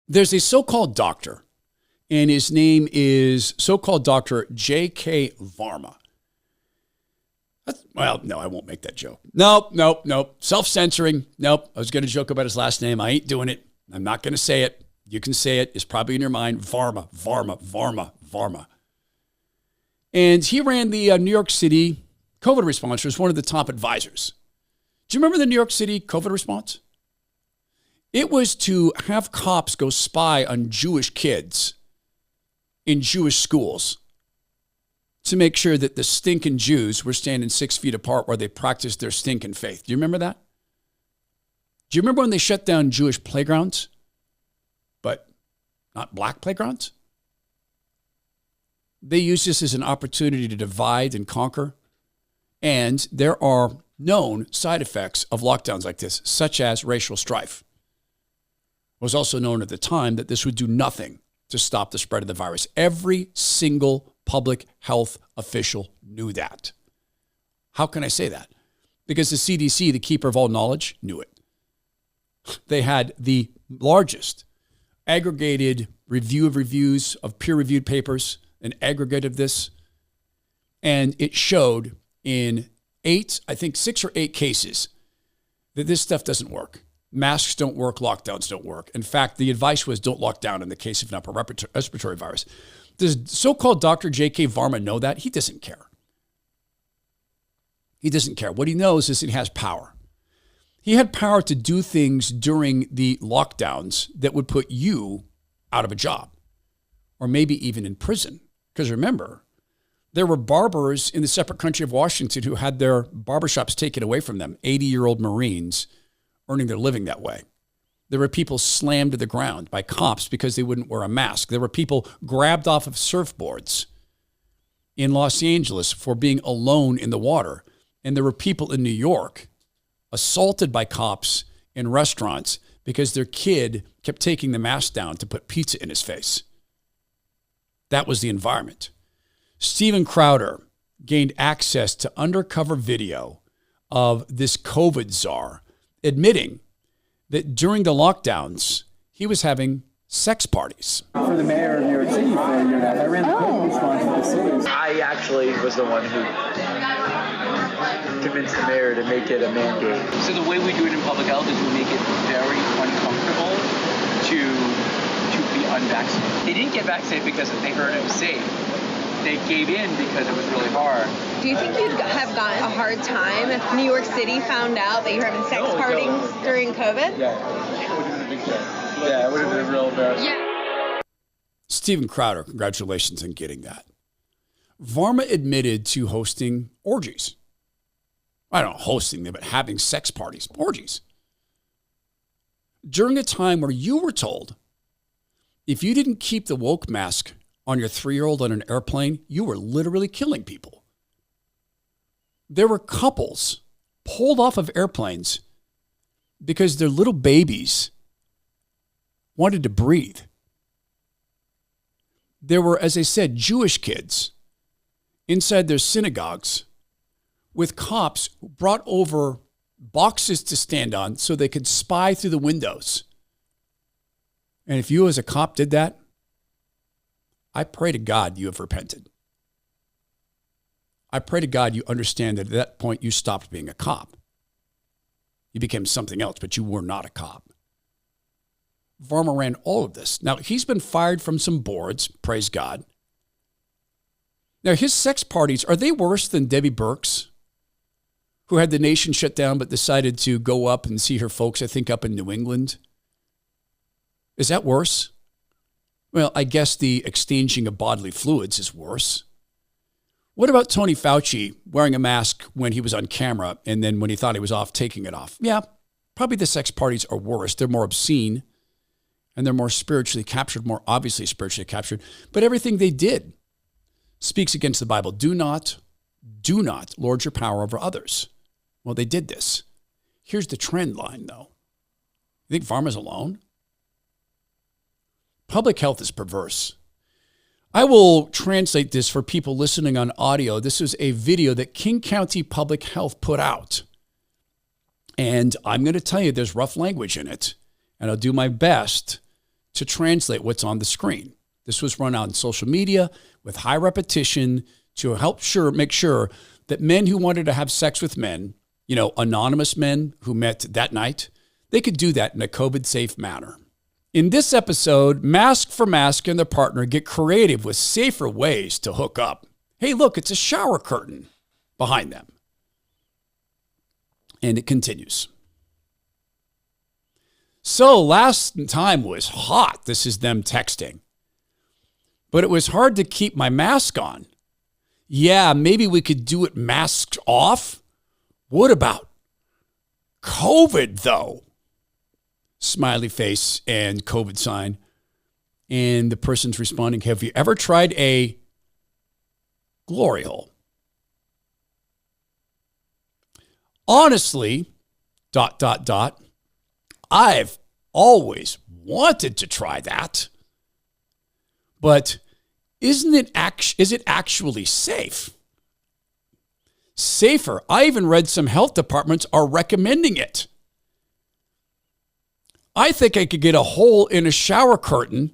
There's a so-called doctor, and his name is so-called Dr. J.K.Varma. Well, no, I won't make that joke. Nope. Self-censoring. Nope. I was going to joke about his last name. I ain't doing it. I'm not going to say it. You can say it. It's probably in your mind. Varma. And he ran the New York City COVID response, was one of the top advisors. Do you remember the New York City COVID response? It was to have cops go spy on Jewish kids in Jewish schools to make sure that the stinking Jews were standing 6 feet apart while they practiced their stinking faith. Do you remember that? Do you remember when they shut down Jewish playgrounds, but not black playgrounds? They used this as an opportunity to divide and conquer. And there are known side effects of lockdowns like this, such as racial strife. It was also known at the time that this would do nothing to stop the spread of the virus. Every single public health official knew that. How can I say that? Because the CDC, the keeper of all knowledge, knew it. They had the largest aggregated review of reviews of peer-reviewed papers, an aggregate of this, and it showed in 6 or 8 cases that this stuff doesn't work. Masks don't work, lockdowns don't work. In fact, the advice was don't lock down in the case of an upper respiratory virus. Does so-called Dr. J.K.Varma know that? He doesn't care. He doesn't care. What he knows is he has power. He had power to do things during the lockdowns that would put you out of a job or maybe even in prison. Because remember, there were barbers in the separate country of Washington who had their barbershops taken away from them, 80-year-old Marines earning their living that way. There were people slammed to the ground by cops because they wouldn't wear a mask. There were people grabbed off of surfboards in Los Angeles for being alone in the water. And there were people in New York assaulted by cops in restaurants because their kid kept taking the mask down to put pizza in his face. That was the environment. Steven Crowder gained access to undercover video of this COVID czar admitting that during the lockdowns, he was having sex parties. For the mayor of New York City for a year now, I ran the COVID response for the city. I actually was the one who convinced the mayor to make it a mandate. So the way we do it in public health is we make it very uncomfortable to be unvaccinated. They didn't get vaccinated because they heard it was safe. They gave in because it was really hard. Do you think you'd have gotten a hard time if New York City found out that you were having sex parties during COVID? Yeah, it would have been a big deal. Yeah, it would have been a real embarrassment. Yeah. Steven Crowder, congratulations on getting that. Varma admitted to hosting orgies. I don't know, hosting them, but having sex parties, orgies. During a time where you were told if you didn't keep the woke mask on your 3-year-old on an airplane, you were literally killing people. There were couples pulled off of airplanes because their little babies wanted to breathe. There were, as I said, Jewish kids inside their synagogues with cops who brought over boxes to stand on so they could spy through the windows. And if you as a cop did that, I pray to God you have repented. I pray to God you understand that at that point you stopped being a cop. You became something else, but you were not a cop. Varma ran all of this. Now, he's been fired from some boards, praise God. Now, his sex parties, are they worse than Debbie Burke's, who had the nation shut down but decided to go up and see her folks, I think, up in New England? Is that worse? Well, I guess the exchanging of bodily fluids is worse. What about Tony Fauci wearing a mask when he was on camera and then when he thought he was off, taking it off? Yeah, probably the sex parties are worse. They're more obscene and they're more spiritually captured, more obviously spiritually captured. But everything they did speaks against the Bible. Do not lord your power over others. Well, they did this. Here's the trend line, though. You think Varma's alone? Public health is perverse. I will translate this for people listening on audio. This is a video that King County Public Health put out. And I'm going to tell you there's rough language in it. And I'll do my best to translate what's on the screen. This was run on social media with high repetition to help make sure that men who wanted to have sex with men, anonymous men who met that night, they could do that in a COVID-safe manner. In this episode, Mask for Mask and their partner get creative with safer ways to hook up. Hey, look, it's a shower curtain behind them. And it continues. So last time was hot. This is them texting. But it was hard to keep my mask on. Yeah, maybe we could do it masked off. What about COVID, though? Smiley face and COVID sign. And the person's responding, have you ever tried a glory hole? Honestly, ... I've always wanted to try that. But is it actually safe? Safer. I even read some health departments are recommending it. I think I could get a hole in a shower curtain.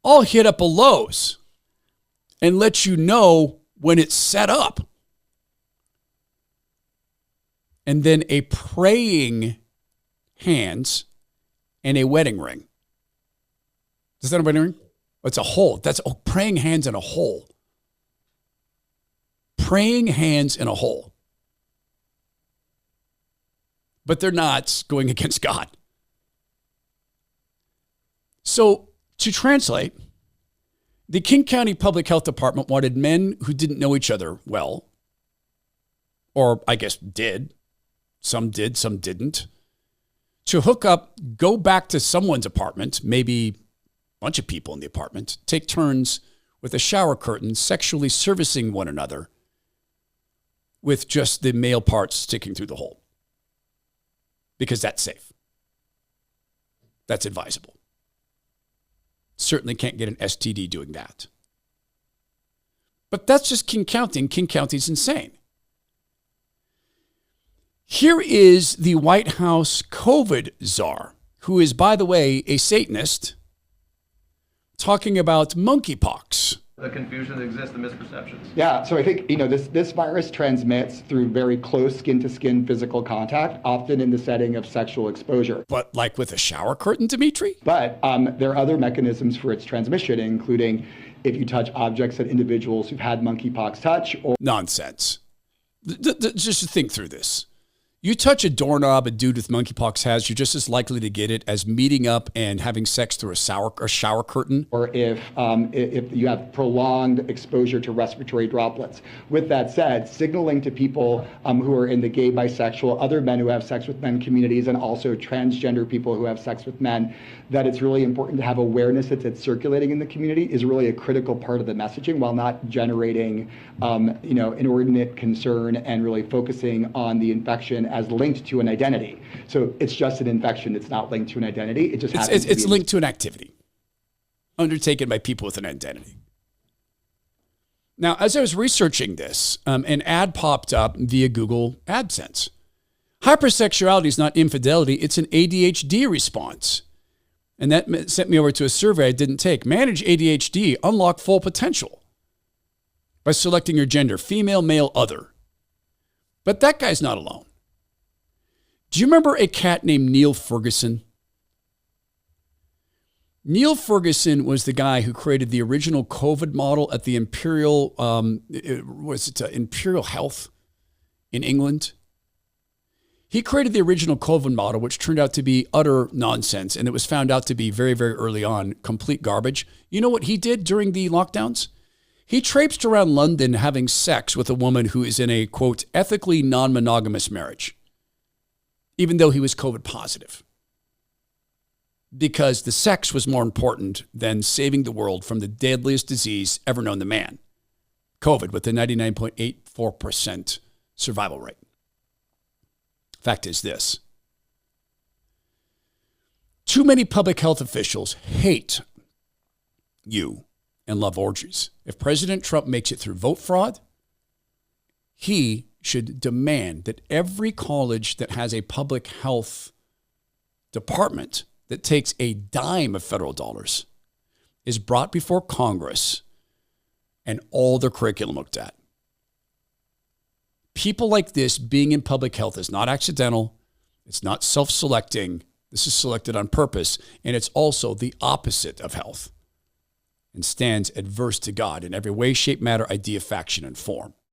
I'll hit up a Lowe's and let you know when it's set up. And then a praying hands and a wedding ring. Is that a wedding ring? It's a hole. Praying hands in a hole. Praying hands in a hole. But they're not going against God. So to translate, the King County Public Health Department wanted men who didn't know each other well, or I guess did, some didn't, to hook up, go back to someone's apartment, maybe a bunch of people in the apartment, take turns with a shower curtain, sexually servicing one another with just the male parts sticking through the hole. Because that's safe. That's advisable. Certainly can't get an STD doing that. But that's just King County. King County's insane. Here is the White House COVID czar, who is, by the way, a Satanist, talking about monkeypox. The confusion that exists, the misperceptions. Yeah, so I think, this virus transmits through very close skin-to-skin physical contact, often in the setting of sexual exposure. But like with a shower curtain, Dimitri? But there are other mechanisms for its transmission, including if you touch objects that individuals who've had monkeypox touch. Or Nonsense. Just think through this. You touch a doorknob a dude with monkeypox has, you're just as likely to get it as meeting up and having sex through a shower curtain. Or if you have prolonged exposure to respiratory droplets. With that said, signaling to people who are in the gay, bisexual, other men who have sex with men communities, and also transgender people who have sex with men, that it's really important to have awareness that it's circulating in the community is really a critical part of the messaging, while not generating inordinate concern and really focusing on the infection as linked to an identity. So it's just an infection. It's not linked to an identity. It just happens it's linked to an activity undertaken by people with an identity. Now, as I was researching this, an ad popped up via Google AdSense. Hypersexuality is not infidelity. It's an ADHD response. And that sent me over to a survey I didn't take. Manage ADHD, unlock full potential by selecting your gender, female, male, other. But that guy's not alone. Do you remember a cat named Neil Ferguson? Neil Ferguson was the guy who created the original COVID model at the Imperial Health in England. He created the original COVID model, which turned out to be utter nonsense, and it was found out to be very, very early on complete garbage. You know what he did during the lockdowns? He traipsed around London having sex with a woman who is in a, quote, ethically non-monogamous marriage, even though he was COVID positive, because the sex was more important than saving the world from the deadliest disease ever known to man, COVID, with a 99.84% survival rate. Fact is this: too many public health officials hate you and love orgies. If President Trump makes it through vote fraud, he should demand that every college that has a public health department that takes a dime of federal dollars is brought before Congress and all their curriculum looked at. People like this being in public health is not accidental. It's not self-selecting. This is selected on purpose, and it's also the opposite of health and stands adverse to God in every way, shape, matter, idea, faction, and form.